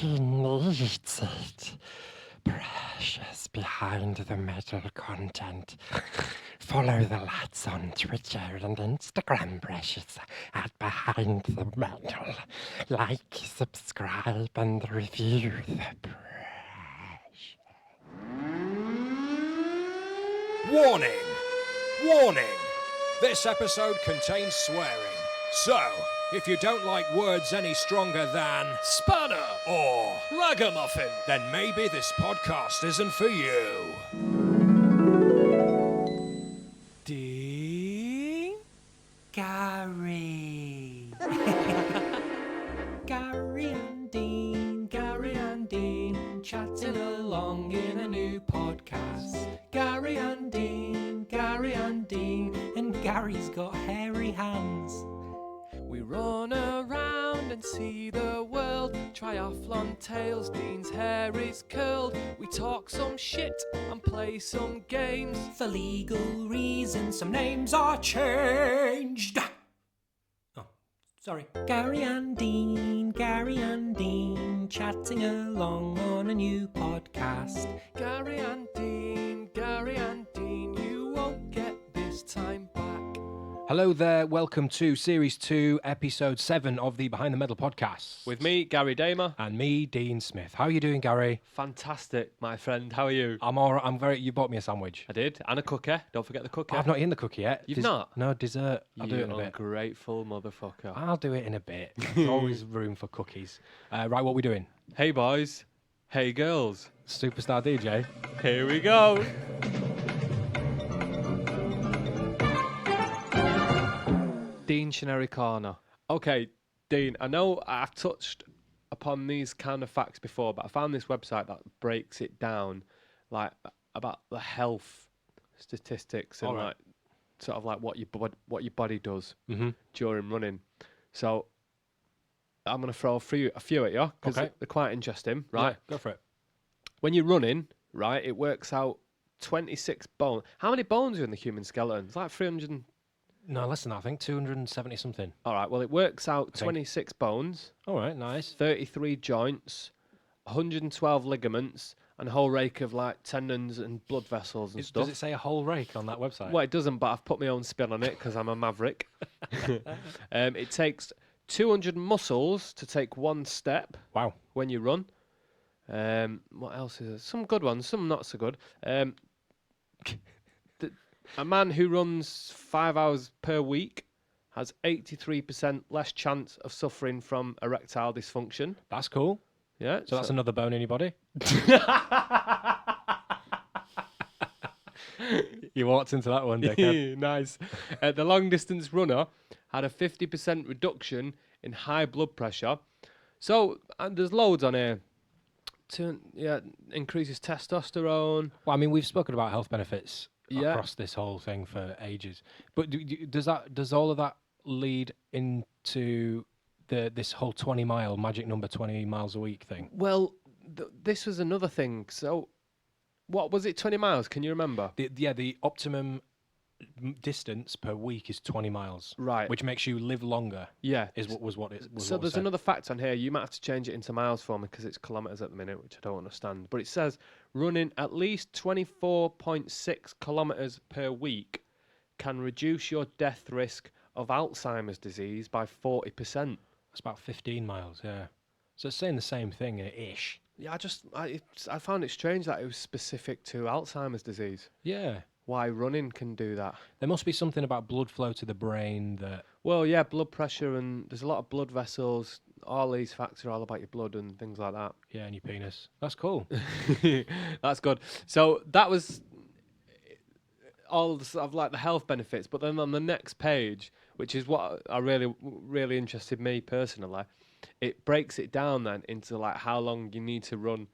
He needs it. Precious behind the metal content. Follow the lads on Twitter and Instagram, Precious, at Behind the Metal. Like, subscribe, and review the Precious. Warning! Warning! This episode contains swearing. So, if you don't like words any stronger than spanner or ragamuffin, then maybe this podcast isn't for you. Dean? Gary. Gary and Dean, chatting along in a new podcast. Gary and Dean, and Gary's got hairy hands. We run around and see the world, triathlon tales, Dean's hair is curled. We talk some shit and play some games. For legal reasons, some names are changed. Oh, sorry. Gary and Dean, chatting along on a new podcast. Gary and Dean, you won't get this time back. Hello there, welcome to Series 2, Episode 7 of the Behind the Metal podcast. With me, Gary Damer. And me, Dean Smith. How are you doing, Gary? Fantastic, my friend. How are you? I'm all right. I'm very... You bought me a sandwich. I did, and a cookie. Don't forget the cookie. I've not eaten the cookie yet. You've not? No, dessert. I'll do it in a You bit. ungrateful motherfucker. I'll do it in a bit. There's always room for cookies. Right, what are we doing? Hey, boys. Hey, girls. Superstar DJ. Here we go. Deantionary Corner. Okay, Dean, I know I've touched upon these kind of facts before, but I found this website that breaks it down, like about the health statistics and All right. like sort of like what your body does Mm-hmm. during running. So I'm gonna throw a few at you because Okay. they're quite interesting, right? Yeah, go for it. When you're running, right, it works out 26 bones. How many bones are in the human skeleton? It's like 300. No, less than that, I think. 270 something. All right, well, it works out I think. 26 bones, All right, nice. 33 joints, 112 ligaments, and a whole rake of like tendons and blood vessels and stuff. Does it say a whole rake on that website? Well, it doesn't, but I've put my own spin on it because I'm a maverick. It takes 200 muscles to take one step Wow. when you run. What else is there? Some good ones, some not so good. A man who runs 5 hours per week has 83% less chance of suffering from erectile dysfunction. That's cool. Yeah. So that's another bone in your body? You walked into that one, dickhead. Nice. The long distance runner had a 50% reduction in high blood pressure. So there's loads on here. Increases testosterone. Well, I mean, we've spoken about health benefits Yeah. across this whole thing for ages. But does all of that lead into this whole 20-mile magic number, 20 miles a week thing? Well, this was another thing. So, what was it? 20 miles? Can you remember? The optimum distance per week is 20 miles, Right. which makes you live longer. Yeah. Was what it was. So what was there's said. another fact on here. You might have to change it into miles for me because it's kilometres at the minute, which I don't understand. But it says running at least 24.6 kilometres per week can reduce your death risk of Alzheimer's disease by 40%. It's about 15 miles, yeah. So it's saying the same thing, ish. Yeah, I found it strange that it was specific to Alzheimer's disease. Yeah. Why running can do that. There must be something about blood flow to the brain that... Well, yeah, blood pressure and there's a lot of blood vessels. All these facts are all about your blood and things like that. Yeah, and your penis. That's cool. That's good. So that was all the sort of like the health benefits. But then on the next page, which is what I really interested me personally, it breaks it down then into like how long you need to run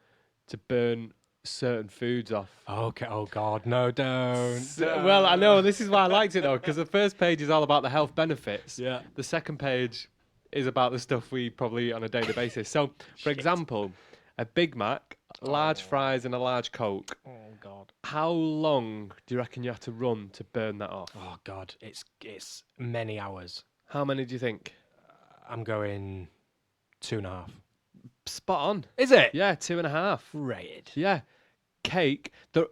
to burn certain foods off. Okay. Oh God, no, don't. Well, I know this is why I liked it though, because the first page is all about the health benefits. Yeah. The second page is about the stuff we probably eat on a daily basis. So, for example, a Big Mac, large fries, and a large Coke. Oh God. How long do you reckon you have to run to burn that off? Oh God, it's many hours. How many do you think? I'm going 2.5. spot on. Is it? Yeah, 2.5. Rated. Yeah. Cake. A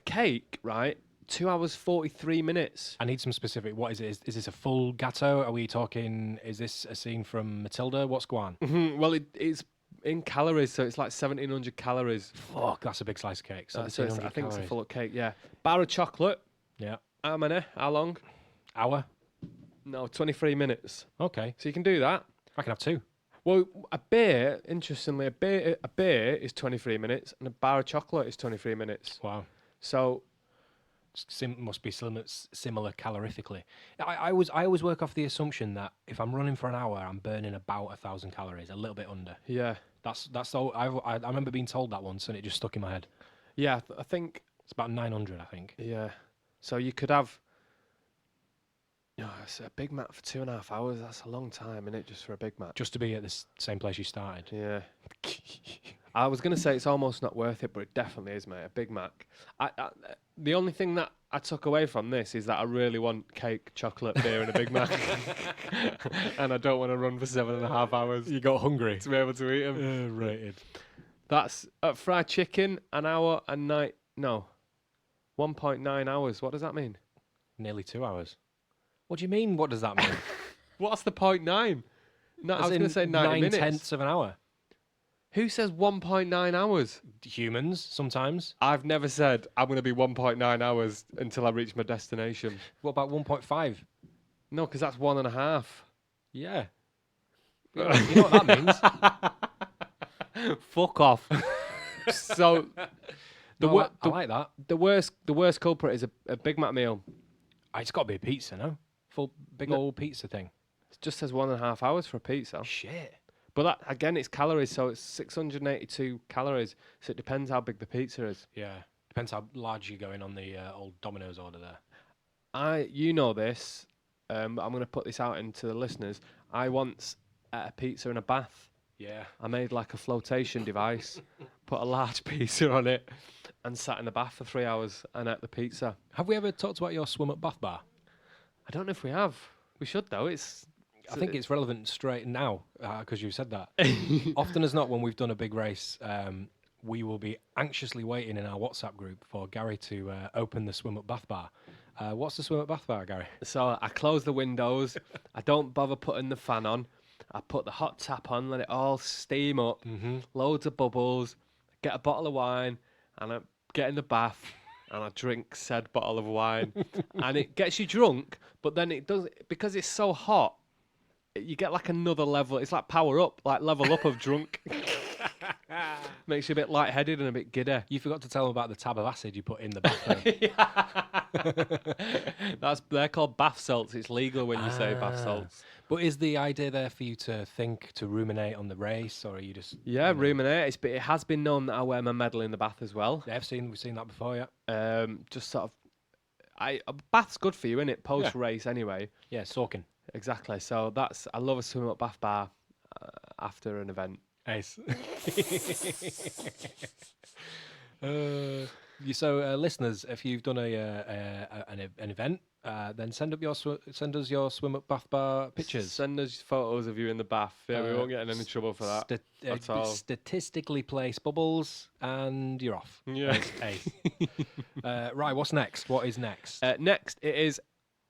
cake, right? 2 hours 43 minutes. I need some specific. What is it? Is this a full gatto? Are we talking? Is this a scene from Matilda? What's going on? Well, it's in calories, so it's like 1,700 calories. Fuck, that's a big slice of cake. So it's, 1,700 I think it's a calories. full cake. Yeah. Bar of chocolate. Yeah. How many? How long? Hour. No, 23 minutes. Okay. So you can do that. I can have 2. Well, a beer, interestingly, a beer is 23 minutes, and a bar of chocolate is 23 minutes. Wow. So Must be similar calorifically. I always work off the assumption that if I'm running for an hour, I'm burning about 1,000 calories, a little bit under. yeah, That's all. I remember being told that once, and it just stuck in my head. yeah, I think It's about 900, I think. yeah. So you could have. No, it's a Big Mac for 2.5 hours. That's a long time, isn't it? Just for a Big Mac. Just to be at the same place you started. Yeah. I was gonna say it's almost not worth it, but it definitely is, mate. A Big Mac. The only thing that I took away from this is that I really want cake, chocolate, beer, and a Big Mac, and I don't want to run for 7.5 hours You got hungry. to be able to eat them. Rated. That's fried chicken, an hour and night. No, 1.9 hours. What does that mean? Nearly 2 hours. What do you mean? What does that mean? What's the 0.9? No, I As was going in to say 90 minutes. 9/10 of an hour. Who says 1.9 hours? Humans sometimes. I've never said I'm going to be 1.9 hours until I reach my destination. What about 1.5? No, because that's 1.5. Yeah. You know what that means? Fuck off. So No, I like that. the worst culprit is a Big Mac meal. It's got to be a pizza, no? Full big No. old pizza thing. It just says 1.5 hours for a pizza. Shit. But that, again, it's calories, so it's 682 calories. So it depends how big the pizza is. Yeah. Depends how large you're going on the old Domino's order there. You know this. I'm going to put this out into the listeners. I once ate a pizza in a bath. Yeah. I made like a flotation device, put a large pizza on it, and sat in the bath for 3 hours and ate the pizza. Have we ever talked about your swim up bath bar? I don't know if we have. We should though. I think it's relevant straight now because you said that. Often as not, when we've done a big race, we will be anxiously waiting in our WhatsApp group for Gary to open the swim up bath bar. What's the swim up bath bar, Gary? So I close the windows. I don't bother putting the fan on. I put the hot tap on, let it all steam up. Loads of bubbles. Get a bottle of wine, and I get in the bath, and I drink said bottle of wine, and it gets you drunk. But then it does, because it's so hot. You get like another level. It's like power up, like level up of drunk. Makes you a bit lightheaded and a bit giddy. You forgot to tell them about the tab of acid you put in the bathroom. They're called bath salts. It's legal when you say bath salts. But is the idea there for you to think, to ruminate on the race, or are you just... Yeah, ruminate. But it has been known that I wear my medal in the bath as well. Yeah, we've seen that before, yeah. Just sort of, a bath's good for you, isn't it? Post race anyway. Yeah, soaking. Exactly. So I love a swim up bath bar after an event. Ace. So, listeners, if you've done an event, then send us your swim up bath bar pictures. Send us photos of you in the bath. Yeah, we won't get in any trouble for that. That's all. Statistically place bubbles, and you're off. Yeah. Ace. Right, what's next? What is next? Next, it is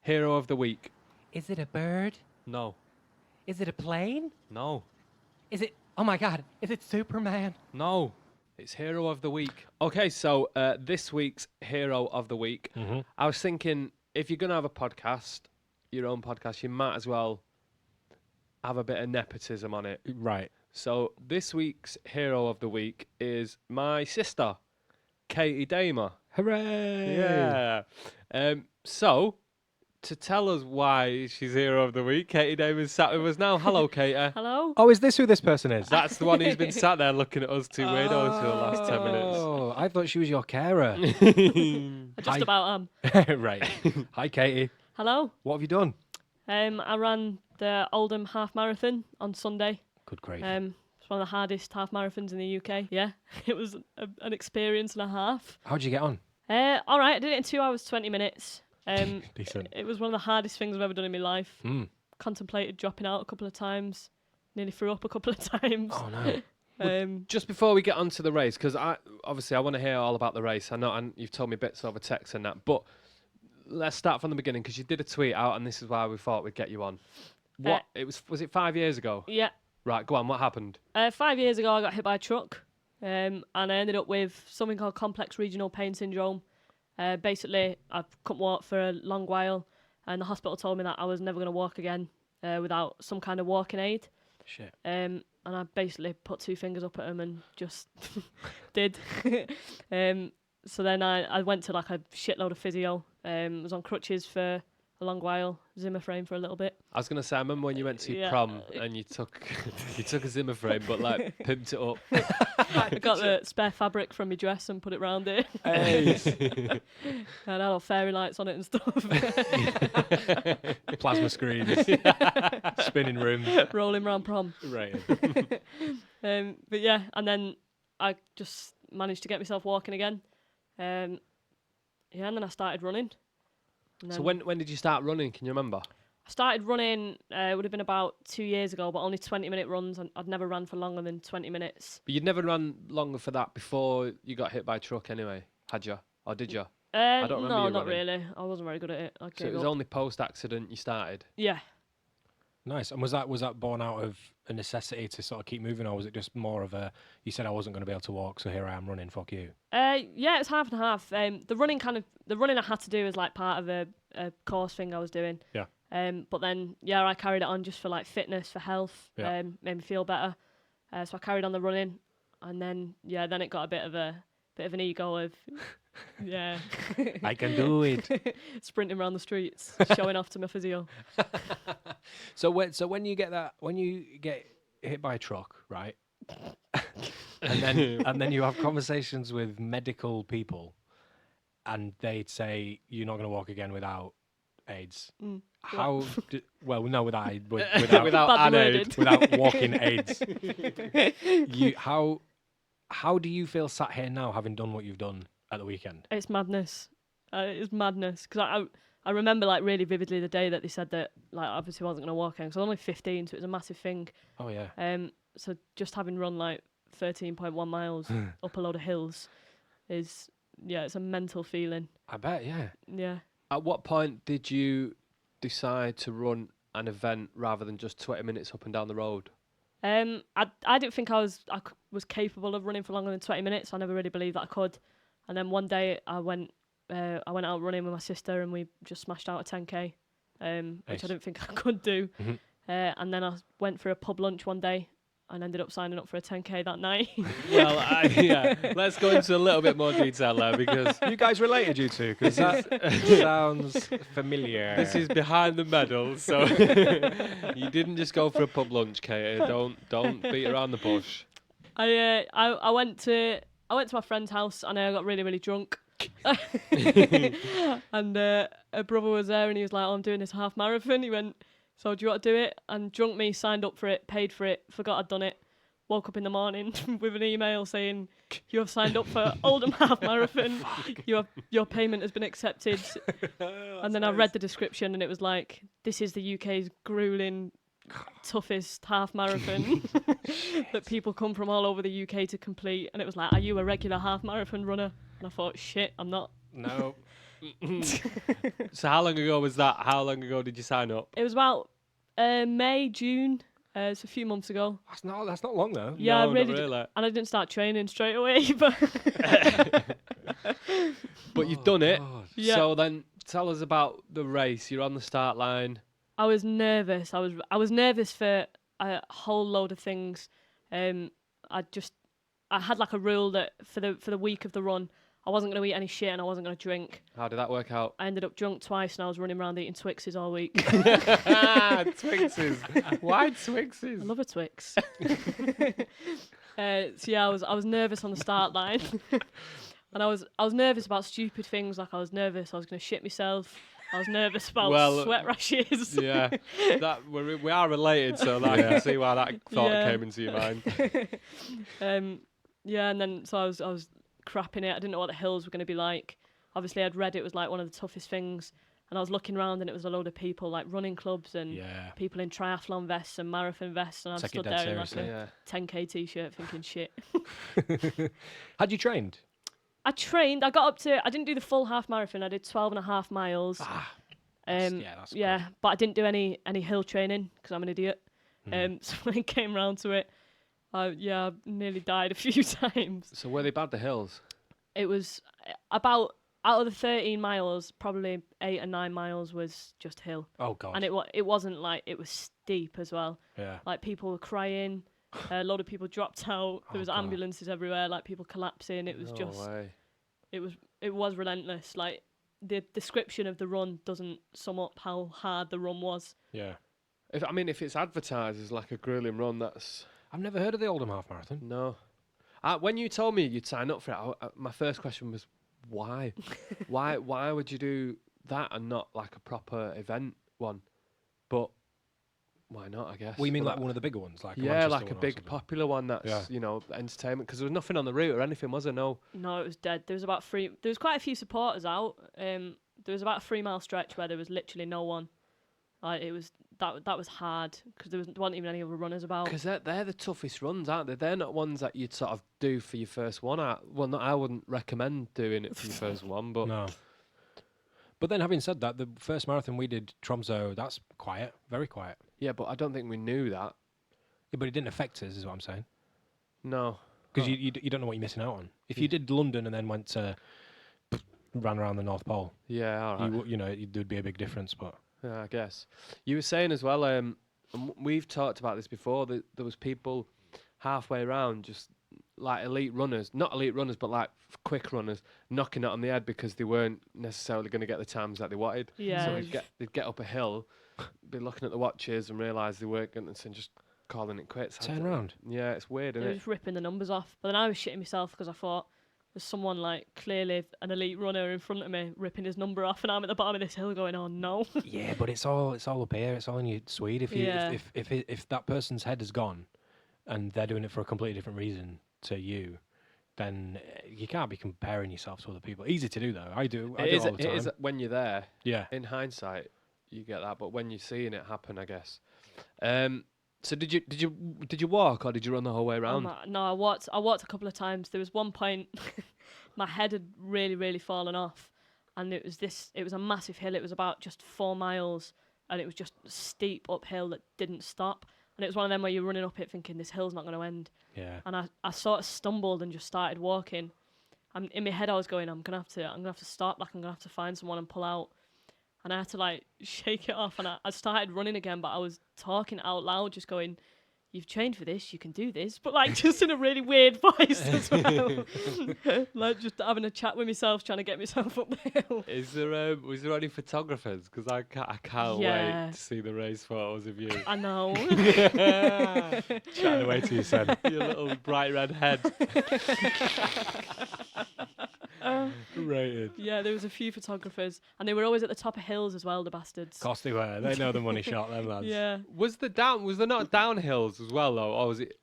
Hero of the Week. Is it a bird? No. Is it a plane? No. Is it... Oh my god, is it Superman? No. It's Hero of the Week. Okay, so this week's Hero of the Week. I was thinking, if you're going to have a podcast, your own podcast, you might as well have a bit of nepotism on it. Right. So this week's Hero of the Week is my sister, Katie Damer. Hooray! Yeah. So, to tell us why she's Hero of the Week, Katie Damer's sat with us now. Hello, Katie. Hello. Oh, is this who this person is? That's the one who's been sat there looking at us two weirdos for the last 10 minutes. Oh, I thought she was your carer. Just about Right. Hi, Katie. Hello. What have you done? I ran the Oldham half marathon on Sunday. Good grief. It's one of the hardest half marathons in the UK. Yeah, it was an experience and a half. How'd you get on? All right, I did it in 2 hours 20 minutes. Decent. It was one of the hardest things I've ever done in my life. Contemplated dropping out a couple of times. Nearly threw up a couple of times. Oh, no. Just before we get onto the race, because I want to hear all about the race. I know, and you've told me bits over text and that, but let's start from the beginning because you did a tweet out, and this is why we thought we'd get you on. What was it 5 years ago? Yeah. Right, go on. What happened? 5 years ago, I got hit by a truck, and I ended up with something called complex regional pain syndrome. Basically, I couldn't walk for a long while, and the hospital told me that I was never going to walk again without some kind of walking aid. Shit. And I basically put two fingers up at him and just did. So then I went to like a shitload of physio. Was on crutches for a long while, Zimmer frame for a little bit. I was going to say, I remember when you went to your prom and you took a Zimmer frame, but like pimped it up. I got the spare fabric from my dress and put it round it. Hey. And I had all fairy lights on it and stuff. Plasma screens. Spinning rooms. Rolling round prom. Right. But yeah, and then I just managed to get myself walking again. And then I started running. So when did you start running? Can you remember? I started running, it would have been about 2 years ago, but only 20-minute runs. I'd never ran for longer than 20 minutes. But you'd never run longer for that before you got hit by a truck anyway, had you? Or did you? I don't remember no, you not running. really. I wasn't very good at it. So it was only post-accident you started? Yeah. Nice. And was that born out of a necessity to sort of keep moving, or was it just more of a, you said I wasn't going to be able to walk, so here I am running, fuck you? Yeah, it's half and half. The running I had to do as like part of a course thing I was doing. Yeah. But then I carried it on just for like fitness, for health. Yeah. Made me feel better. So I carried on the running, and then it got a bit of an ego of I can do it. sprinting around the streets, showing off to my physio. So when you get hit by a truck, right? and then you have conversations with medical people, and they'd say you're not going to walk again without AIDS. How? Without Without an aid. without walking AIDS. How do you feel sat here now, having done what you've done at the weekend? It's madness. It's madness because I remember like really vividly the day that they said that like obviously I wasn't going to walk in because I was only 15, so it was a massive thing. Oh yeah. So just having run like 13.1 miles up a load of hills is it's a mental feeling. I bet, yeah. Yeah. At what point did you decide to run an event rather than just 20 minutes up and down the road? I didn't think I was capable of running for longer than 20 minutes. I never really believed that I could. And then one day I went out running with my sister and we just smashed out a 10k, which I didn't think I could do. Mm-hmm. And then I went for a pub lunch one day and ended up signing up for a 10k that night. Well, let's go into a little bit more detail there because You guys related, you two, because that sounds familiar. this is behind the medal. So you didn't just go for a pub lunch, Katie. Don't beat around the bush. I went to my friend's house and I got really, really drunk. And a brother was there and he was like, I'm doing this half marathon. He went, so do you want to do it? And drunk me signed up for it, paid for it, forgot I'd done it. Woke up in the morning with an email saying, you have signed up for Oldham Half Marathon. Your payment has been accepted. And then I read the description and it was like, this is the UK's grueling, toughest half marathon that people come from all over the UK to complete. And it was like, are you a regular half marathon runner? And I thought, shit, I'm not. No. So how long ago was that? How long ago did you sign up? It was about May, June. It's a few months ago. That's not long though. Yeah, No, I really not did. really. And I didn't start training straight away. But But you've done it. God. Yeah. So then tell us about the race. You're on the start line. I was nervous. I was nervous for a whole load of things. I had like a rule that for the week of the run, I wasn't going to eat any shit and I wasn't going to drink. How did that work out? I ended up drunk twice and I was running around eating Twixes all week. Twixes. Why Twixes? I love a Twix. So yeah, I was nervous on the start line, and I was nervous about stupid things. Like I was nervous I was going to shit myself. I was nervous about sweat rashes. Yeah, that we are related, so I can see why that thought came into your mind. Yeah, and then so I was crapping it. I didn't know what the hills were going to be like. Obviously, I'd read it was like one of the toughest things. And I was looking around, and it was a load of people, like running clubs and Yeah. people in triathlon vests and marathon vests, and I'm Take it stood dead there in like seriously. a Yeah. 10k t-shirt thinking shit. Had you trained? I trained. I got up to. I didn't do the full half marathon. I did 12.5 miles. That's good. But I didn't do any hill training because I'm an idiot. So when it came round to it, I nearly died a few times. So were they bad, the hills? It was about out of the 13 miles, probably 8 or 9 miles was just hill, Oh god. and it wasn't like it was steep as well. Yeah. Like people were crying, a lot of people dropped out. There was God. ambulances everywhere, like people collapsing. It was No just. way. It was relentless. Like the description of the run doesn't sum up how hard the run was. Yeah. If it's advertised as like a grueling run, that's I've never heard of the Oldham Half Marathon. no. When you told me you'd sign up for it, my first question was, why? Why would you do that and not like a proper event one? But why not? I guess. Well, you mean But like one of the bigger ones, like a yeah, Manchester like a one or big something? popular one that's Yeah. Entertainment, because there was nothing on the route or anything, was there? No. No, it was dead. There was about three. There was quite a few supporters out. There was about a 3 mile stretch where there was literally no one. Like it was that was hard because there wasn't even any other runners about. Because they're the toughest runs, aren't they? They're not ones that you'd sort of do for your first one. I wouldn't recommend doing it for your first one, but No. But then, having said that, the first marathon we did, Tromso, that's quiet, very quiet. yeah, but I don't think we knew that. Yeah, but it didn't affect us, is what I'm saying. No. Because you don't know what you're missing out on. If you did London and then went to ran around the North Pole, Yeah, all right. there'd be a big difference. But Yeah, I guess. You were saying as well, and we've talked about this before, that there was people halfway around, just like elite runners, not elite runners, but like quick runners, knocking it on the head because they weren't necessarily going to get the times that they wanted. Yeah, So it was they'd get up a hill, be looking at the watches and realise they weren't going to, and just calling it quits. turn around. Yeah, it's weird, They isn't were it? just ripping the numbers off. But then I was shitting myself because I thought there's someone like clearly an elite runner in front of me ripping his number off, and I'm at the bottom of this hill going, "Oh no!" Yeah, but it's all up here. It's all in your Swede. If that person's head is gone, and they're doing it for a completely different reason to you, then you can't be comparing yourself to other people. Easy to do though. I do it all the time. It is when you're there. Yeah. In hindsight, you get that, but when you're seeing it happen, I guess. So did you walk or did you run the whole way around? No, I walked a couple of times. There was one point my head had really fallen off, and it was a massive hill. It was about just 4 miles, and it was just a steep uphill that didn't stop. And it was one of them where you're running up it thinking this hill's not going to end. Yeah. And I sort of stumbled and just started walking. And in my head I was going, I'm gonna have to stop. Like I'm gonna have to find someone and pull out. And I had to like shake it off, and I started running again, but I was talking out loud, just going, "You've trained for this, you can do this," but like just in a really weird voice as well. Like just having a chat with myself, trying to get myself up the hill. Was there any photographers? Because I can't Yeah. wait to see the race photos of you. I know. Chatting away to you, son. Your little bright red head. Rated. Yeah, there was a few photographers, and they were always at the top of hills as well, the bastards. Of course they were. They know the money shot, them lads. Yeah. Was there not downhills as well though, or was it?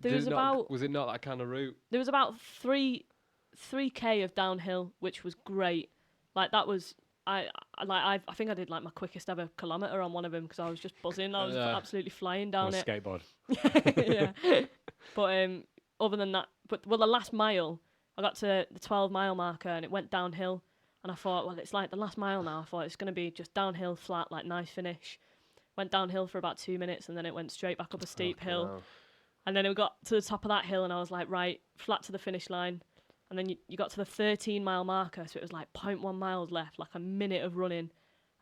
Was it not that kind of route? There was about 3k of downhill, which was great. Like that was I think I did like my quickest ever kilometre on one of them because I was just buzzing. I was Yeah. absolutely flying On down a it. skateboard. Yeah. But other than that, the last mile, I got to the 12-mile marker and it went downhill, and I thought, well, it's like the last mile now. I thought it's going to be just downhill, flat, like nice finish. Went downhill for about 2 minutes, and then it went straight back up a steep hill. Wow. And then we got to the top of that hill, and I was like, right, flat to the finish line. And then you got to the 13-mile marker, so it was like 0.1 miles left, like a minute of running.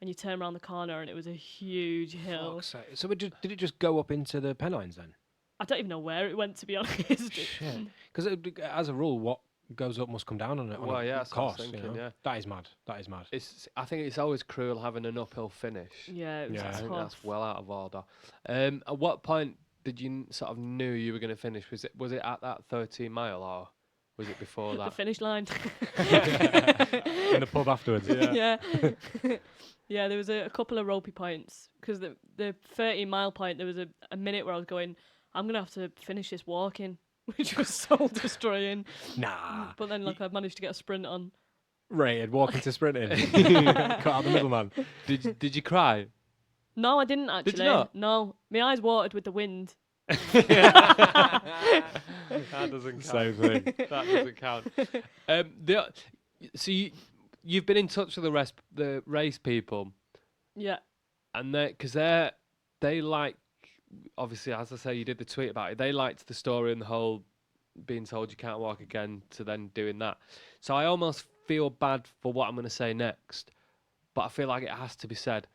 And you turn around the corner, and it was a huge hill. Fuck's sake. So did it just go up into the Pennines then? I don't even know where it went, to be honest. Shit. Because as a rule, what goes up must come down on it. Well, yeah, that's what I was course, thinking, yeah. That is mad. That is mad. I think it's always cruel having an uphill finish. Yeah, it was Yeah. I think tough. that's well out of order. At what point did you sort of knew you were going to finish? Was it at that 13-mile or was it before The that? finish line. In the pub afterwards. Yeah. Yeah, there was a couple of ropey points because the 13-mile point, there was a minute where I was going, I'm going to have to finish this walking, which was soul destroying. Nah. But then, I managed to get a sprint on. Rated walking to sprinting. Cut out the middleman. Did you cry? No, I didn't actually. Did you not? No, my eyes watered with the wind. That doesn't count. Same thing. That doesn't count. So you've been in touch with the race people, Yeah. and because they like, obviously, as I say, you did the tweet about it. They liked the story and the whole being told you can't walk again to then doing that. So I almost feel bad for what I'm going to say next, but I feel like it has to be said.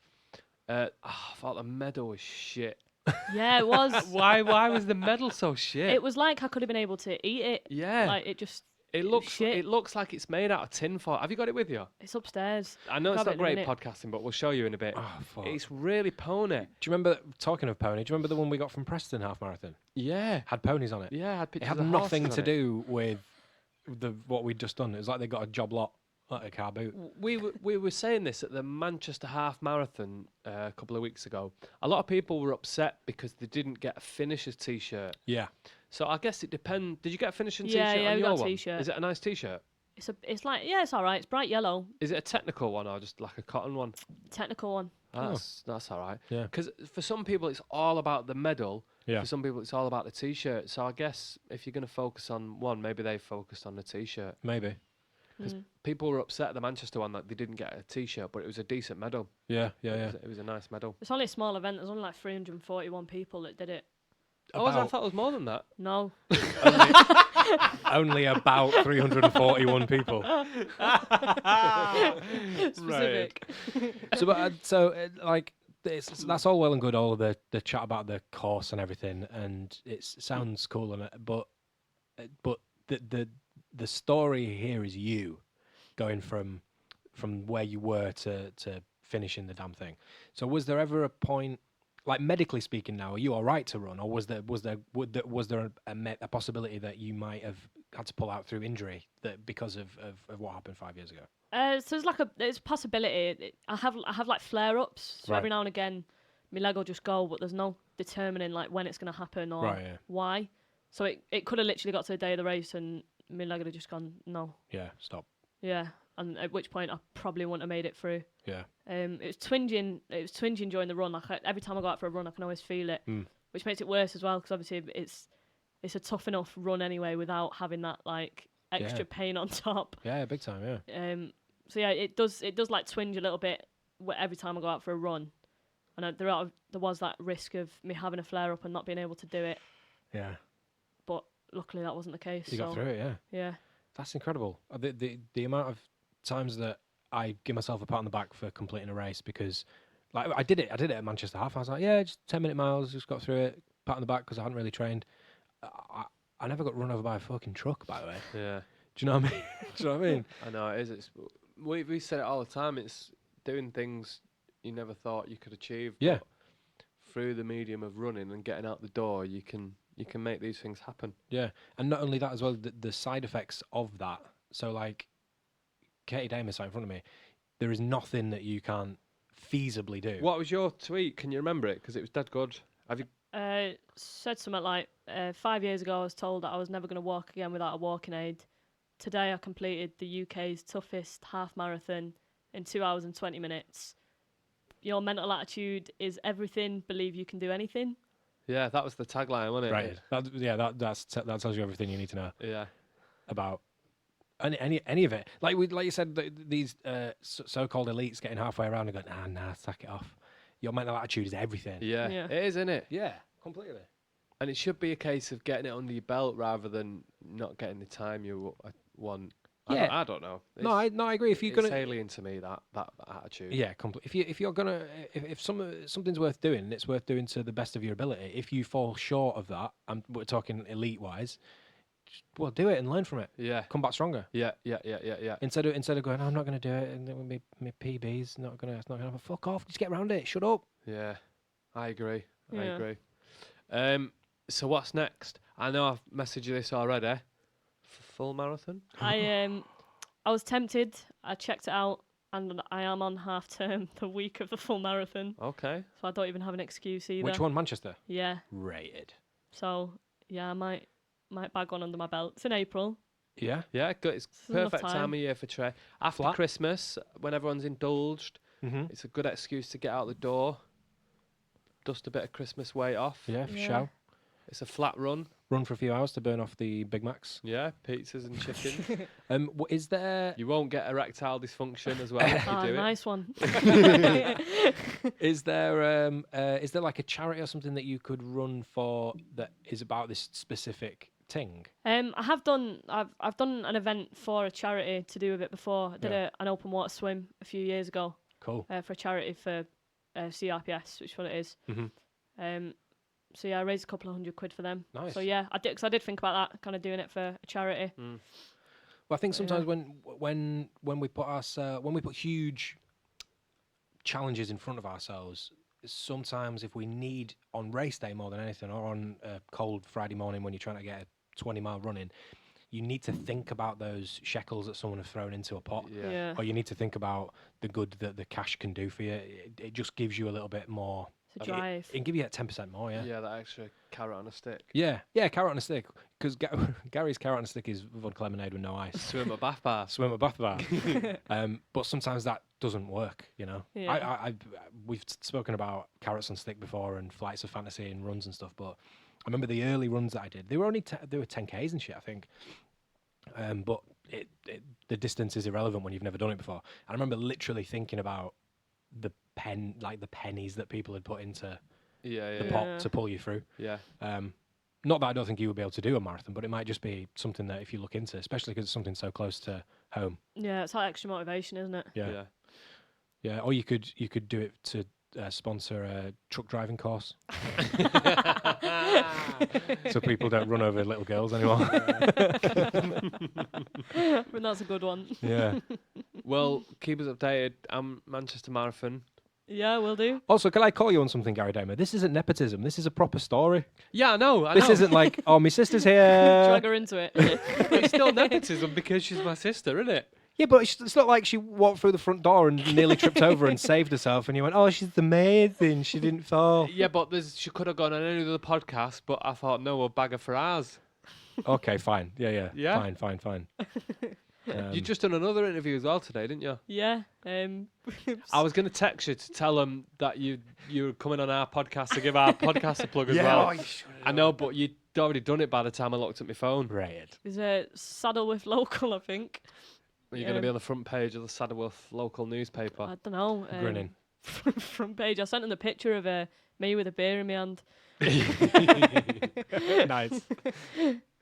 I thought the medal was shit. Yeah, it was. Why was the medal so shit? It was like I could have been able to eat it. Yeah. Like it just. It was looks shit. it looks like it's made out of tinfoil. Have you got it with you? It's upstairs. I know it's Grab not it in a great minute. podcasting, but we'll show you in a bit. Oh, fuck. It's really pony. Do you remember, talking of pony, do you remember the one we got from Preston half marathon? Yeah. Had ponies on it. Yeah, I had It pictures had of nothing horses to on it. do with what we'd just done. It was like they got a job lot at a car boot. We were saying this at the Manchester Half Marathon a couple of weeks ago. A lot of people were upset because they didn't get a finisher's T-shirt. Yeah. So I guess it depends. Did you get a finishing Yeah, T-shirt yeah, on we your got a one? T-shirt. Is it a nice T-shirt? It's like it's all right. It's bright yellow, Is it a technical one or just like a cotton one? technical one. That's all right. Yeah. Because for some people it's all about the medal. Yeah. For some people it's all about the T-shirt. So I guess if you're going to focus on one, maybe they focused on the T-shirt. Maybe. Because people were upset at the Manchester one that they didn't get a T-shirt, but it was a decent medal. Yeah, yeah, yeah. It was a nice medal. It's only a small event. There's only like 341 people that did it. Oh, I thought it was more than that. No. Only about 341 people. Specific. Like, that's all well and good, all of the chat about the course and everything, and it sounds cool, and but the story here is you going from where you were to finishing the damn thing. So was there ever a point, like medically speaking, now are you all right to run, or was there a possibility that you might have had to pull out through injury because of what happened 5 years ago? So it's a possibility. I have like flare ups. So Right. every now and again, my leg will just go, but there's no determining like when it's gonna happen or Right, yeah. why. So it could have literally got to the day of the race and my leg would have just gone no. Yeah, stop. Yeah, and at which point I probably wouldn't have made it through. Yeah. It was twinging. It was twinging during the run. Like every time I go out for a run, I can always feel it, Mm. which makes it worse as well. Because obviously it's a tough enough run anyway without having that like extra pain on top. Yeah, big time, yeah. So yeah, it does like twinge a little bit every time I go out for a run, and there was that risk of me having a flare up and not being able to do it. Yeah. But luckily that wasn't the case. You got through it, yeah. Yeah. That's incredible. The amount of times that I give myself a pat on the back for completing a race, because like I did it at Manchester Half. I was like, yeah, just 10-minute miles, just got through it, pat on the back because I hadn't really trained. I never got run over by a fucking truck, by the way. Yeah. Do you know what I mean? Do you know what I mean? I know it is. We say it all the time. It's doing things you never thought you could achieve. Yeah. But through the medium of running and getting out the door, you can make these things happen. Yeah, and not only that as well, the side effects of that. So like, Katie Damus out in front of me, there is nothing that you can't feasibly do. What was your tweet? Can you remember it? Because it was dead good. Have you? Said something like 5 years ago I was told that I was never going to walk again without a walking aid. Today I completed the UK's toughest half marathon in 2 hours and 20 minutes. Your mental attitude is everything. Believe you can do anything. Yeah, that was the tagline, wasn't it? Right. That tells you everything you need to know Yeah. about any of it. Like you said, these so-called elites getting halfway around and going, nah, sack it off. Your mental attitude is everything. Yeah. Yeah. It is, isn't it? Yeah, completely. And it should be a case of getting it under your belt rather than not getting the time you want. Yeah. I don't know. No, I agree. If you're it's gonna, alien to me that attitude. yeah, completely. If you're gonna, if something's worth doing, it's worth doing to the best of your ability. If you fall short of that, and we're talking elite wise, well, do it and learn from it. Yeah. Come back stronger. Yeah. Instead of going, I'm not going to do it, and then my PB's it's not going to fuck off. Just get around it. Shut up. Yeah. I agree. I Yeah. agree. So what's next? I know I've messaged you this already. Full marathon? I was tempted. I checked it out, and I am on half term the week of the full marathon, Okay. so I don't even have an excuse either. Which one? Manchester. Yeah. Rated. So yeah, I might bag one under my belt. It's in April. Yeah. Yeah, good. It's It's enough perfect time time. of year for tray. After Flat. Christmas, when everyone's indulged, Mm-hmm. it's a good excuse to get out the door, dust a bit of Christmas weight off. Yeah, for Yeah. show. It's a flat run. Run for a few hours to burn off the Big Macs. Yeah, pizzas and chicken. Is there You won't get erectile dysfunction as well if you Ah, do nice one. is there like a charity or something that you could run for that is about this specific thing? I have done. I've done an event for a charity to do with it before. I did an open water swim a few years ago Cool. for a charity for CRPS, which is what it is. Mhm. So yeah, I raised a couple of £100 for them. Nice. So yeah, I did because I did think about that, kind of doing it for a charity. Well, I think sometimes when we put huge challenges in front of ourselves, sometimes if we need on race day more than anything, or on a cold Friday morning when you're trying to get a 20-mile run in, you need to think about those shekels that someone has thrown into a pot. Yeah. Or you need to think about the good that the cash can do for you. It just gives you a little bit more. It's a drive. It can give you that 10% more, yeah. Yeah, that extra carrot on a stick. Yeah, carrot on a stick. Because Gary's carrot on a stick is vodka lemonade with no ice. Swim at bath bar. Swim at bath bar. But sometimes that doesn't work, you know. Yeah. We've spoken about carrots on stick before and flights of fantasy and runs and stuff. But I remember the early runs that I did. They were only they were 10Ks and shit, I think. But the distance is irrelevant when you've never done it before. And I remember literally thinking about the pennies that people had put into Yeah, the yeah, pot to pull you through. yeah. Not that I don't think you would be able to do a marathon, but it might just be something that if you look into, especially because it's something so close to home. Yeah, it's like extra motivation, isn't it? Yeah. Or you could do it to sponsor a truck driving course, so people don't run over little girls anymore. But that's a good one. Yeah. Well, keep us updated. I'm Manchester Marathon. Yeah, will do. Also, can I call you on something, Gary Damer? This isn't nepotism. This is a proper story. Yeah, I know. This isn't like, oh, my sister's here. Drag her into it. It's still nepotism because she's my sister, isn't it? Yeah, but it's not like she walked through the front door and nearly tripped over and saved herself, and you went, "Oh, she's amazing. She didn't fall." Yeah, but she could have gone on any other podcast, but I thought, no, we'll bag her for ours. Okay, fine. Yeah. Yeah? Fine. You just done another interview as well today, didn't you? Yeah. I was going to text you to tell them that you were coming on our podcast to give our podcast a plug as well. I know, but you'd already done it by the time I looked at my phone. Right. There's a Saddleworth local, I think. You're going to be on the front page of the Saddleworth local newspaper. I don't know. Grinning. Front page. I sent him the picture of me with a beer in my hand. Nice.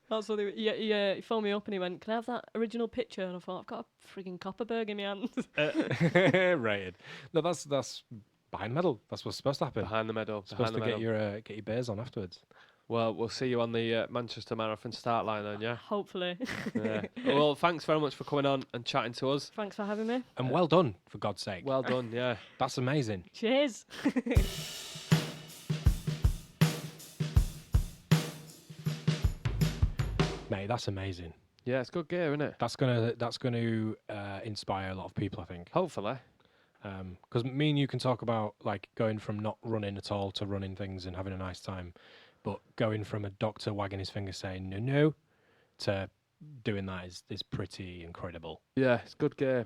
That's what he phoned me up and he went, "Can I have that original picture?" And I thought, I've got a frigging Copperberg in my hand. Right. No, that's behind medal. That's what's supposed to happen. Behind the medal. Supposed Behind to the get your bears on afterwards. Well, we'll see you on the Manchester Marathon start line then, yeah? Hopefully. Yeah. Well, thanks very much for coming on and chatting to us. Thanks for having me. And well done, for God's sake. Well done, yeah. That's amazing. Cheers. Mate, that's amazing. Yeah, it's good gear, isn't it? That's gonna inspire a lot of people, I think. Hopefully. Because me and you can talk about like going from not running at all to running things and having a nice time, but going from a doctor wagging his finger saying no to doing that is pretty incredible. Yeah, it's good gear.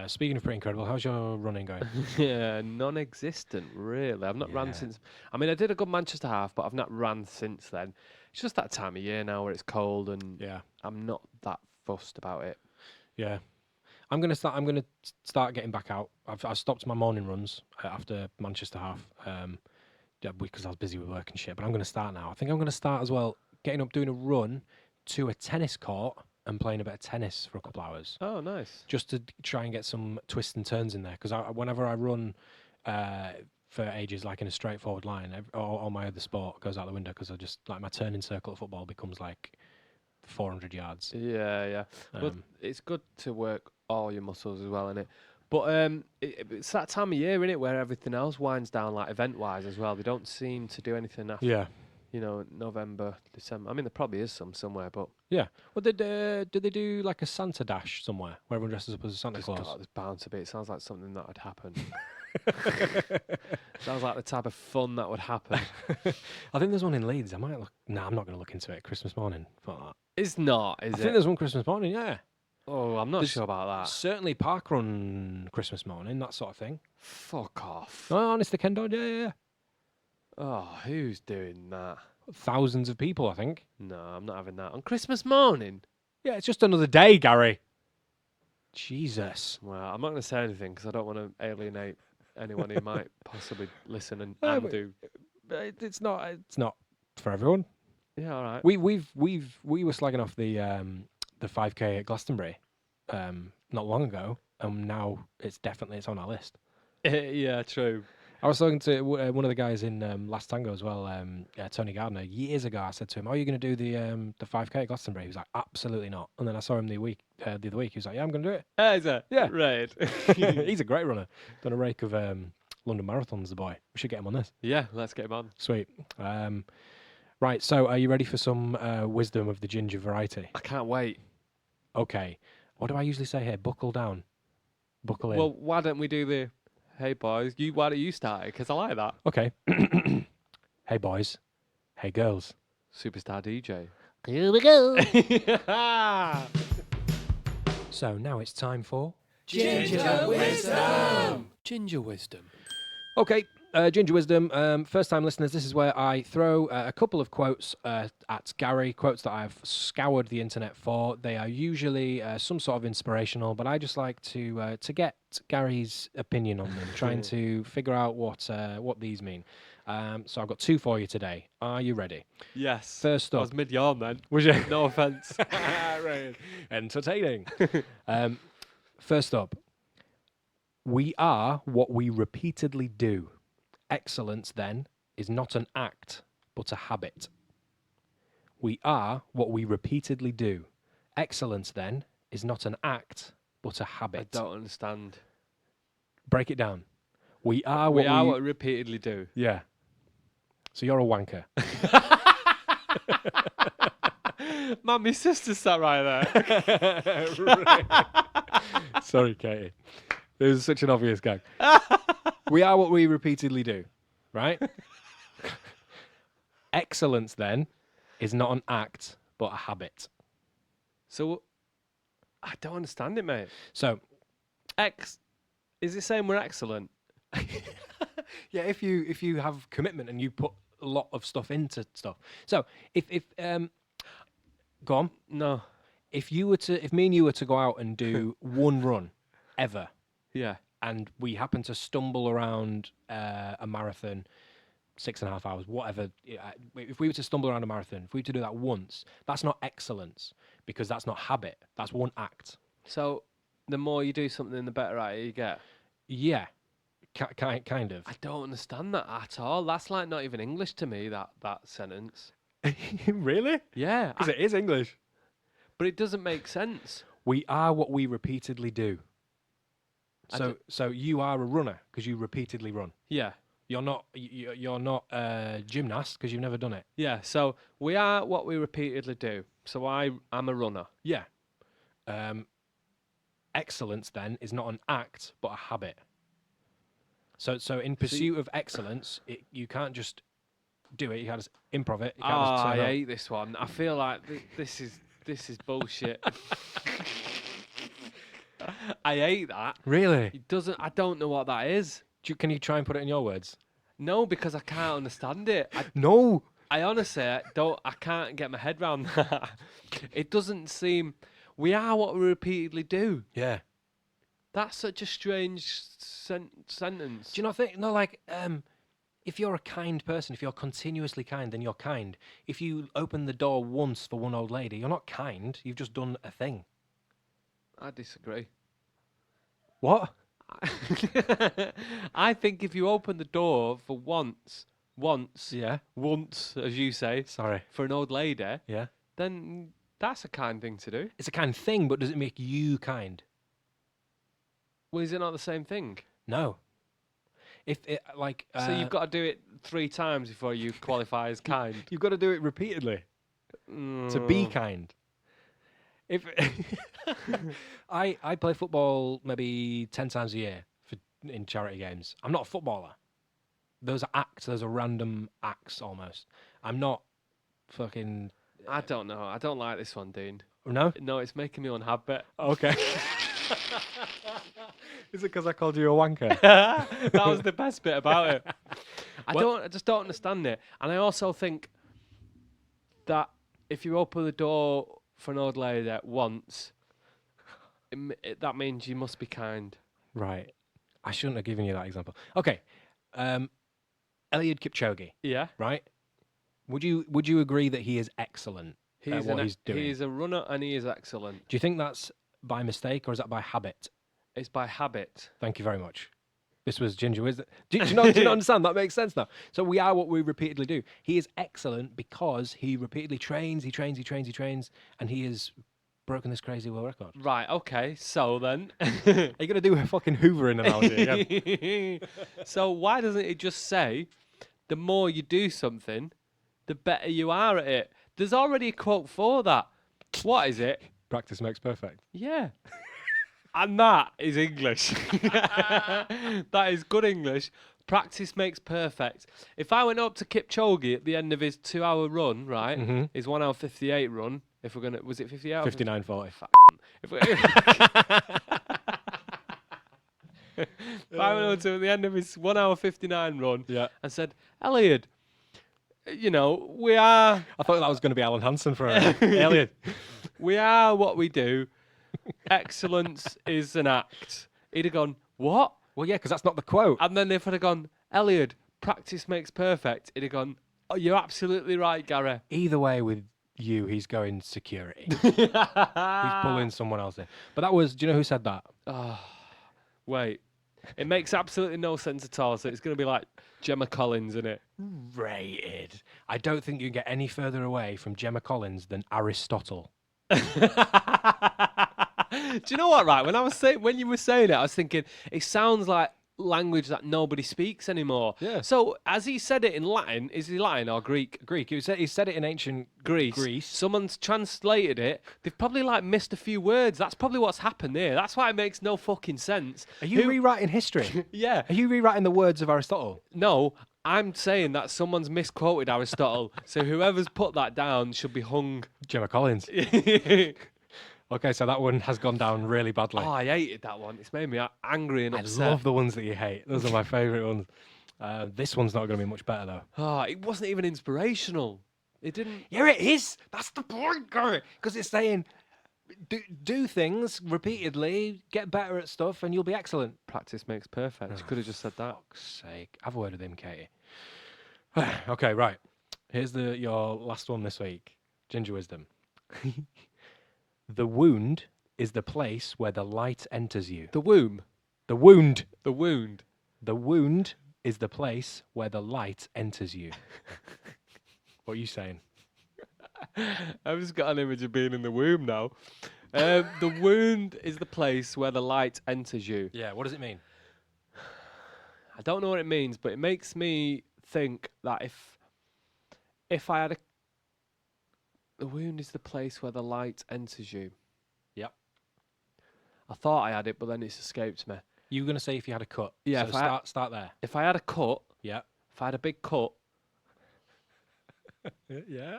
Speaking of pretty incredible, how's your running going? Yeah, non-existent, really. I've not ran Yeah. since... I mean, I did a good Manchester half, but I've not ran since then. It's just that time of year now where it's cold and Yeah. I'm not that fussed about it. Yeah. I'm gonna start getting back out. I've stopped my morning runs after Manchester half, because I was busy with work and shit. But I'm gonna start now. I think I'm gonna start as well, getting up, doing a run to a tennis court and playing a bit of tennis for a couple hours, Oh, nice. just to try and get some twists and turns in there. Because whenever I run for ages, like in a straightforward line, all my other sport goes out the window because I just like my turning circle at football becomes like 400 yards. Yeah. But Um, it's good to work all your muscles as well, innit? But it's that time of year, innit, where everything else winds down, like event-wise as well. They don't seem to do anything after, Yeah. November, December. I mean, there probably is some somewhere, but Yeah. Well, did they do like a Santa dash somewhere where everyone dresses up as a Santa there's Claus? God, there's bound to be. It sounds like something that would happen. Sounds like the type of fun that would happen. I think there's one in Leeds. I might look. No, I'm not going to look into it. Christmas morning. Fuck that. It's not, is I it? think there's one Christmas morning. Yeah. Oh, I'm not There's sure about that. Certainly parkrun Christmas morning, that sort of thing. Fuck off. Oh, honest to Ken Dodd, yeah. Oh, who's doing that? Thousands of people, I think. No, I'm not having that. On Christmas morning? Yeah, it's just another day, Gary. Jesus. Well, I'm not going to say anything because I don't want to alienate anyone who might possibly listen and No, but- do. It's not for everyone. Yeah, all right. We were slagging off the 5K at Glastonbury not long ago, and now it's on our list. Yeah, true. I was talking to one of the guys in Last Tango as well, Tony Gardner. Years ago, I said to him, "Are you going to do the 5K at Glastonbury?" He was like, "Absolutely not." And then I saw him the other week. He was like, "Yeah, I'm going to do it." Is it? Yeah. Right. He's a great runner. Done a rake of London marathons, the boy. We should get him on this. Yeah, let's get him on. Sweet. Right, so are you ready for some wisdom of the ginger variety? I can't wait. Okay. What do I usually say here? Buckle down. Buckle in. Well, why don't we do the hey boys? Why don't you start it? Because I like that. Okay. Hey, boys. Hey, girls. Superstar DJ. Here we go. So now it's time for... Ginger Wisdom. Ginger wisdom. Okay, Ginger Wisdom. First-time listeners, this is where I throw a couple of quotes at Gary, quotes that I've scoured the internet for. They are usually some sort of inspirational, but I just like to get Gary's opinion on them, trying to figure out what these mean. So I've got two for you today. Are you ready? Yes. First I up... was mid-yarn then. Was you? No offence. Right. Entertaining. First up, we are what we repeatedly do. Excellence, then, is not an act, but a habit. We are what we repeatedly do. Excellence, then, is not an act, but a habit. I don't understand. Break it down. We are We what are what we repeatedly do. Yeah. So you're a wanker. Man, my sister sat right there. Sorry, Katie. It was such an obvious gag. We are what we repeatedly do, right? Excellence, then, is not an act, but a habit. So, I don't understand it, mate. So, Is it saying we're excellent? yeah, if you have commitment and you put a lot of stuff into stuff. So, if go on. No. If me and you were to go out and do one run ever, Yeah. and we happen to stumble around a marathon, 6.5 hours, whatever. If we were to stumble around a marathon, if we were to do that once, that's not excellence, because that's not habit. That's one act. So, the more you do something, the better at it you get. Yeah, kind of. I don't understand that at all. That's like not even English to me, that sentence. Really? Yeah. Because it is English. But it doesn't make sense. We are what we repeatedly do. I So you are a runner because you repeatedly run. Yeah. You're not a gymnast because you've never done it. Yeah. So, we are what we repeatedly do. So, I'm a runner. Yeah. Excellence, then, is not an act but a habit. So in pursuit of excellence, you can't just do it. You can't just improv it. You can't just I turn up. hate this one. I feel like this is bullshit. I hate that. Really? It doesn't. I don't know what that is. Can you try and put it in your words? No, because I can't understand it. No. I honestly don't. I can't get my head around that. It doesn't seem. We are what we repeatedly do. Yeah. That's such a strange sentence. Do you not think? No, like, if you're a kind person, if you're continuously kind, then you're kind. If you open the door once for one old lady, you're not kind. You've just done a thing. I disagree. What? I think if you open the door for once, Yeah. once, as you say, Sorry. for an old lady, Yeah. then that's a kind thing to do. It's a kind thing, but does it make you kind? Well, is it not the same thing? No. If it, like, So you've got to do it 3 times before you qualify as kind. you've got to do it repeatedly to be kind. If I play football maybe 10 times a year for in charity games. I'm not a footballer. Those are acts. Those are random acts almost. I'm not fucking. I don't know. I don't like this one, Dean. No? No, it's making me unhappy. Okay. Is it because I called you a wanker? That was the best bit about it. I just don't understand it. And I also think that if you open the door for an old lady once, that means you must be kind. Right. I shouldn't have given you that example. Okay. Elliot Kipchoge, Yeah. right? Would you agree that he is excellent at what he's doing? He is a runner and he is excellent. Do you think that's by mistake or is that by habit? It's by habit. Thank you very much. This was Ginger Wisdom. Do you not understand? That makes sense now. So we are what we repeatedly do. He is excellent because he repeatedly trains, and he has broken this crazy world record. Right, okay, so then. Are you going to do a fucking hoovering analogy again? So why doesn't it just say, the more you do something, the better you are at it? There's already a quote for that. What is it? Practice makes perfect. Yeah. And that is English. That is good English. Practice makes perfect. If I went up to Kipchoge at the end of his 2-hour run, right, his 1 hour 58 run, if we're going to, was it 58? 59.40. If I went up to at the end of his 1 hour 59 run and said, Elliot, you know, we are... I thought that was going to be Alan Hansen for Elliot. We are what we do. Excellence is an act. He'd have gone, what? Well, yeah, because that's not the quote. And then if I'd have gone, Elliot, practice makes perfect, he'd have gone, oh, you're absolutely right, Gary. Either way with you, he's going security. He's pulling someone else in. But that was, do you know who said that? Wait. It makes absolutely no sense at all, so it's going to be like Gemma Collins, isn't it? Rated. I don't think you can get any further away from Gemma Collins than Aristotle. Do you know what, right? When you were saying it, I was thinking, it sounds like language that nobody speaks anymore. Yeah. So, as he said it in Latin, is he Latin or Greek? Greek. He said it in ancient Greece. Someone's translated it. They've probably missed a few words. That's probably what's happened there. That's why it makes no fucking sense. Are you rewriting history? Yeah. Are you rewriting the words of Aristotle? No, I'm saying that someone's misquoted Aristotle. So whoever's put that down should be hung. Gemma Collins. Okay, so that one has gone down really badly. Oh, I hated that one. It's made me angry and upset. I love the ones that you hate. Those are my favourite ones. This one's not going to be much better, though. Oh, it wasn't even inspirational. It didn't... Yeah, it is. That's the point, Gary. Because it's saying, do things repeatedly, get better at stuff, and you'll be excellent. Practice makes perfect. You could have just said that. Fuck's sake. Have a word with him, Katie. Okay, right. Here's your last one this week. Ginger Wisdom. The wound is the place where the light enters you. The womb. The wound. The wound. The wound is the place where the light enters you. What are you saying? I've just got an image of being in the womb now. The wound is the place where the light enters you. Yeah, what does it mean? I don't know what it means, but it makes me think that if I had the wound is the place where the light enters you. Yep. I thought I had it, but then it's escaped me. You were going to say if you had a cut. Yeah, so start there. If I had a cut, yeah. If I had a big cut, yeah.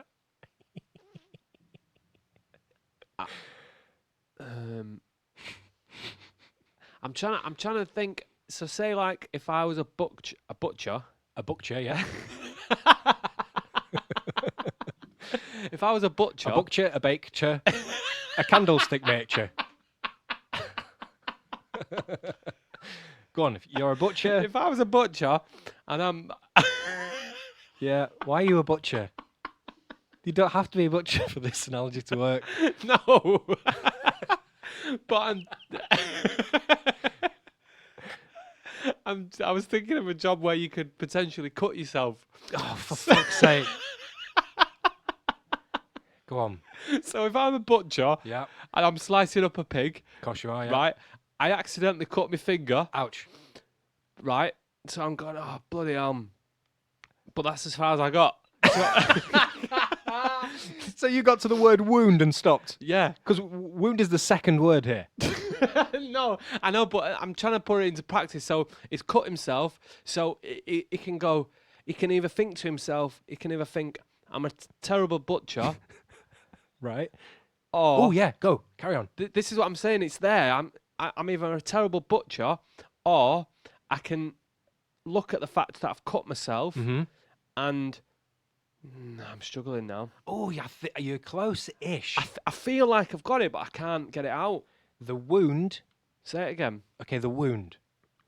I'm trying to think. So say if I was a butcher. A butcher, yeah. If I was a butcher, a baker, a candlestick maker. Go on, if you're a butcher. If I was a butcher, and I'm... Yeah, why are you a butcher? You don't have to be a butcher for this analogy to work. No. But I was thinking of a job where you could potentially cut yourself. Oh, for fuck's sake. Go on. So if I'm a butcher, yeah, and I'm slicing up a pig, of course you are, yeah. Right, I accidentally cut my finger. Ouch. Right, so I'm going, oh, bloody but that's as far as I got. So you got to the word wound and stopped? Yeah. Because wound is the second word here. No, I know, but I'm trying to put it into practice. So he's cut himself. So he can go. He can either think to himself. He can either think, "I'm a terrible butcher," Right. or Oh yeah, go carry on. this is what I'm saying. It's there. I'm either a terrible butcher, or I can look at the fact that I've cut myself, Mm-hmm. and I'm struggling now. Oh, you're close-ish. I feel like I've got it, but I can't get it out. The wound. Say it again. Okay, the wound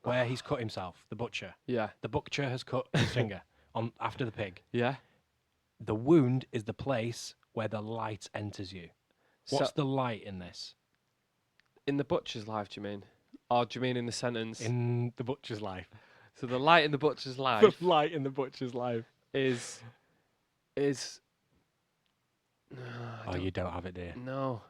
where he's cut himself. The butcher. Yeah. The butcher has cut his finger on after the pig. Yeah. The wound is the place where the light enters you. What's So, the light in this? in the butcher's life, do you mean? Or do you mean in the sentence? In the butcher's life. So the light in the butcher's life The light in the butcher's life. is. No, Oh, you don't have it, dear. No,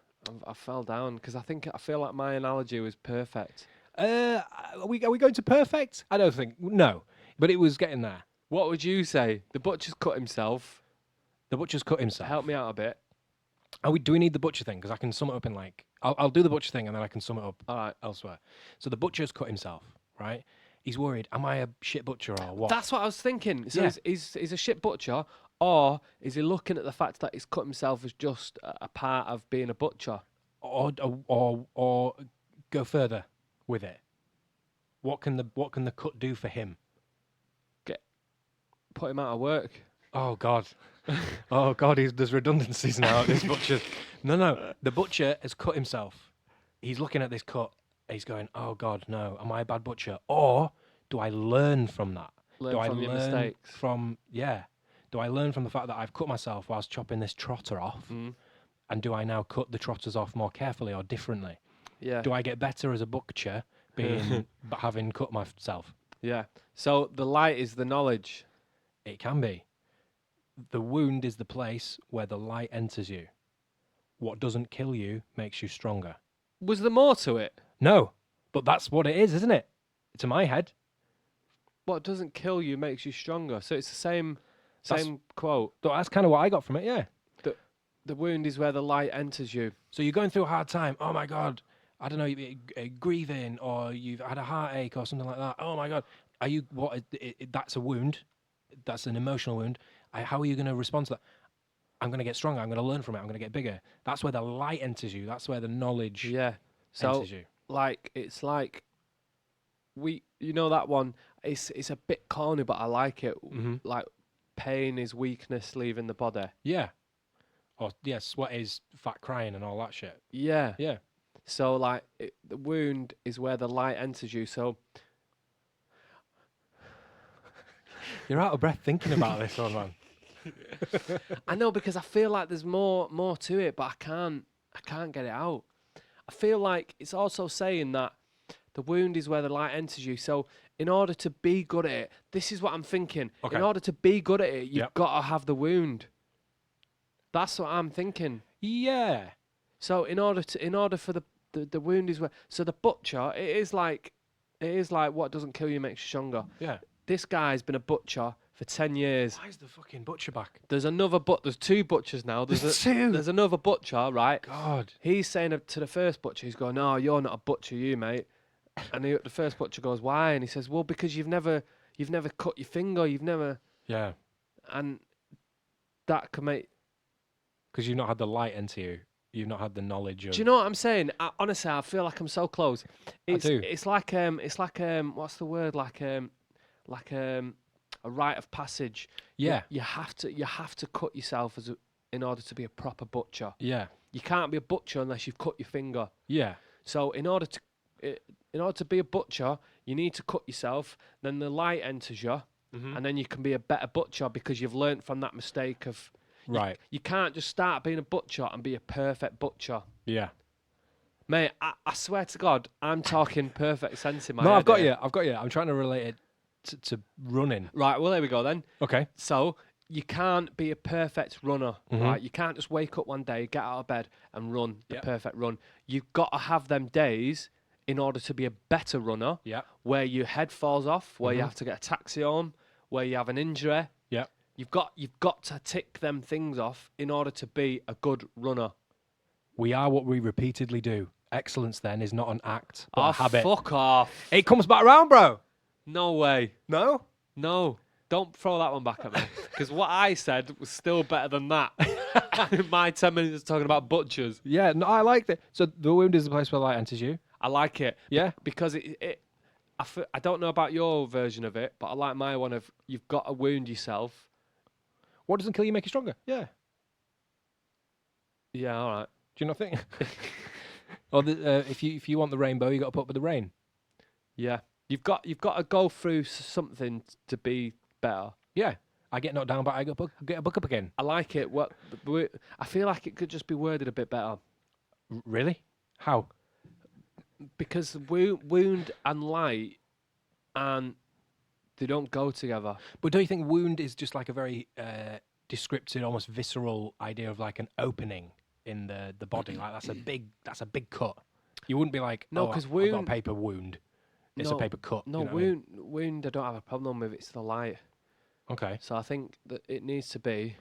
I fell down because I feel like my analogy was perfect. Are we going to perfect? I don't think. No, but it was getting there. What would you say? The butcher's cut himself. The butcher's cut himself. Help me out a bit. Do we need the butcher thing? Because I can sum it up in like I'll do the butcher thing and then I can sum it up All right. elsewhere. So the butcher's cut himself, right? He's worried. Am I a shit butcher or what? That's what I was thinking. So Yeah. he's a shit butcher, or is he looking at the fact that he's cut himself as just a part of being a butcher? or go further with it. What can the cut do for him? Put him out of work. Oh God, oh God, there's redundancies now at this butcher. No, the butcher has cut himself. He's looking at this cut. He's going, oh God, no, am I a bad butcher? Or do I learn from that? Learn do from I your learn mistakes. Do I learn from the fact that I've cut myself whilst chopping this trotter off? Mm. And do I now cut the trotters off more carefully or differently? Yeah. Do I get better as a butcher having cut myself? Yeah. So the light is the knowledge. It can be. The wound is the place where the light enters you. What doesn't kill you makes you stronger. Was there more to it? No, but that's what it is, isn't it? To my head. What doesn't kill you makes you stronger. So it's the same That's- quote. So that's kind of what I got from it, yeah. The wound is where the light enters you. So you're going through a hard time. Oh my God. I don't know, you're grieving or you've had a heartache or something like that. Oh my God. Are you, that's a wound. That's an emotional wound. How are you going to respond to that? I'm going to get stronger. I'm going to learn from it. I'm going to get bigger. That's where the light enters you. That's where the knowledge Yeah. So enters you. it's like you know that one. It's a bit corny, but I like it. Mhm. Like pain is weakness leaving the body. Yeah. Or, yeah, sweat is fat crying and all that shit. Yeah. Yeah. So like the wound is where the light enters you. So You're out of breath thinking about this one, man. I know because I feel like there's more to it, but I can't get it out. I feel like it's also saying that the wound is where the light enters you. So in order to be good at it, this is what I'm thinking. Okay. In order to be good at it, you've Yep. got to have the wound. That's what I'm thinking. Yeah. So in order for the wound is where, so the butcher, it is like what doesn't kill you makes you stronger. Yeah. This guy's been a butcher for 10 years. Why is the fucking butcher back? There's two butchers now. There's two. There's another butcher, right? God. He's saying to the first butcher, he's going, "No, you're not a butcher, you mate." And the first butcher goes, "Why?" And he says, "Well, because you've never cut your finger, you've never," Yeah. and that can make. Because you've not had the light into you. You've not had the knowledge of. Do you know what I'm saying? Honestly, I feel like I'm so close. It's, do. It's like what's the word? Like a rite of passage. Yeah. You have to cut yourself in order to be a proper butcher. Yeah. You can't be a butcher unless you've cut your finger. Yeah. So in order to be a butcher, you need to cut yourself. Then the light enters you, and then you can be a better butcher because you've learnt from that mistake of. Right. You can't just start being a butcher and be a perfect butcher. Yeah. Mate, I swear to God, I'm talking perfect sense in my No, head I've got here. you. I've got you. I'm trying to relate it to running. Right, well, there we go then. Okay. So, you can't be a perfect runner, Mhm. right? You can't just wake up one day, get out of bed, and run the Yep. perfect run. You've got to have them days in order to be a better runner, Yeah. where your head falls off, where you Mhm. have to get a taxi home, where you have an injury. Yeah. You've got to tick them things off in order to be a good runner. We are what we repeatedly do. excellence then is not an act, but a habit. Fuck off. It comes back around, bro. No way. No? No. Don't throw that one back at me. Because what I said was still better than that. My 10 minutes talking about butchers. Yeah, no, I liked it. So the wound is the place where light enters you. I like it. Yeah. Because I don't know about your version of it, but I like my one of you've got to wound yourself. What doesn't kill you make you stronger? Yeah. Yeah, all right. Do you not think? Or if you want the rainbow, you got to put up with the rain. Yeah. You've got to go through something to be better. Yeah. I get knocked down, but I get a book up again. I like it. I feel like it could just be worded a bit better. Really? How? Because wound and light, and they don't go together. But don't you think wound is just like a very descriptive, almost visceral idea of like an opening in the body? Like that's a big cut. You wouldn't be like, No, oh, 'cause I've got a wound- paper wound. It's a No, paper cut. No, you know what I mean? wound I don't have a problem with. It's the light. Okay. So I think that it needs to be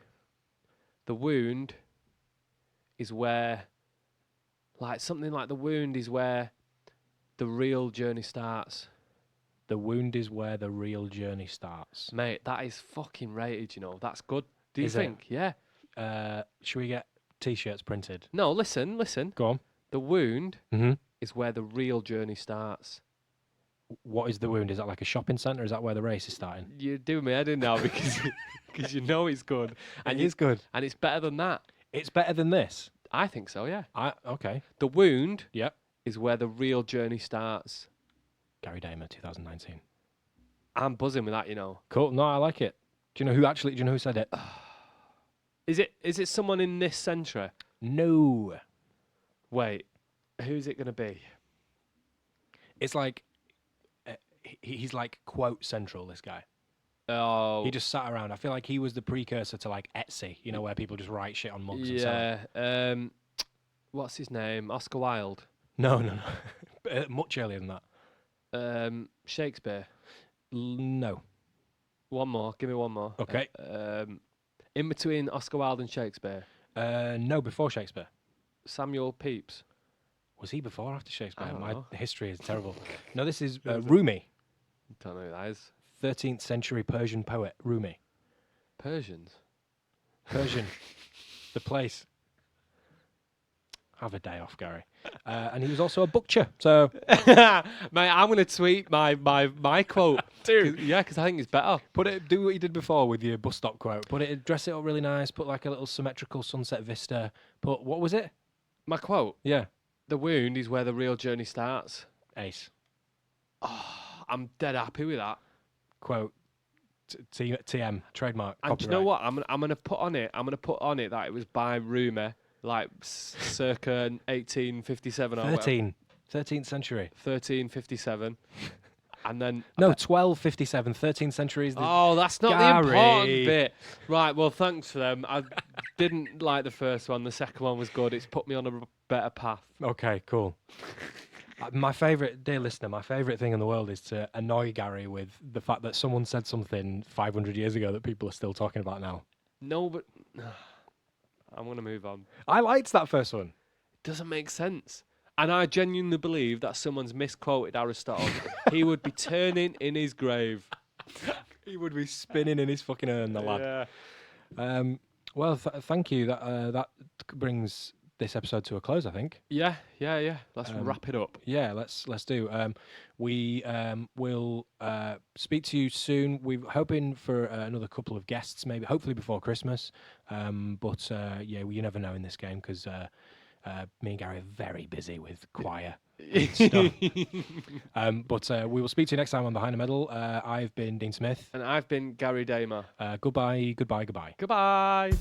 the wound is where, like something like the wound is where the real journey starts. The wound is where the real journey starts. Mate, that is fucking rated, you know. That's good. Do you Is it? think? Yeah. Should we get T-shirts printed? No, listen. Go on. The wound Mm-hmm. is where the real journey starts. What is the wound? Is that like a shopping centre? Is that where the race is starting? You're doing me head in now because you know it's good. And it's good. And it's better than that. It's better than this. I think so, yeah. Okay. The wound Yep. is where the real journey starts. Gary Damer, 2019. I'm buzzing with that, you know. Cool. No, I like it. Do you know who said it? Is it someone in this century? No. Wait, who's it going to be? It's like he's like quote central. This guy. Oh, He just sat around. I feel like he was the precursor to like Etsy. You know, where people just write shit on mugs and sell it. yeah. What's his name? Oscar Wilde. No. Much earlier than that. Shakespeare. No. One more. Give me one more. Okay. In between Oscar Wilde and Shakespeare, No, before Shakespeare. Samuel Pepys. Was he before or after Shakespeare? I don't My know. history is terrible. No, this is Rumi, Don't know who that is. 13th century Persian poet. Rumi. Persians. Persian. The place. Have a day off, Gary. And he was also a butcher. So Mate, I'm going to tweet my quote. Dude. Yeah, because I think it's better. do what you did before with your bus stop quote. Dress it up really nice. Put like a little symmetrical sunset vista. What was it? My quote. Yeah. The wound is where the real journey starts. Ace. I'm dead happy with that. Quote. TM. Trademark. And do you know copyright. what? I'm gonna put on it that it was by Rumi, like circa 1857 or whatever. 13th century. 1357. And then No, 1257. 13th century is the... oh, that's not Gary. the important bit. Right, well, thanks for them. I didn't like the first one. The second one was good. It's put me on a better path. Okay, cool. My favourite, dear listener, my favourite thing in the world is to annoy Gary with the fact that someone said something 500 years ago that people are still talking about now. No, but I'm going to move on. I liked that first one. It doesn't make sense. And I genuinely believe that someone's misquoted Aristotle. He would be turning in his grave. He would be spinning in his fucking urn, the lad. Well, thank you. That brings this episode to a close, I think. Yeah. Let's wrap it up. Yeah, let's do. We will speak to you soon. We're hoping for another couple of guests, maybe hopefully before Christmas. But you never know in this game because me and Gary are very busy with choir and stuff. But we will speak to you next time on Behind the Medal. I've been Dean Smith. And I've been Gary Damer. Goodbye. Goodbye.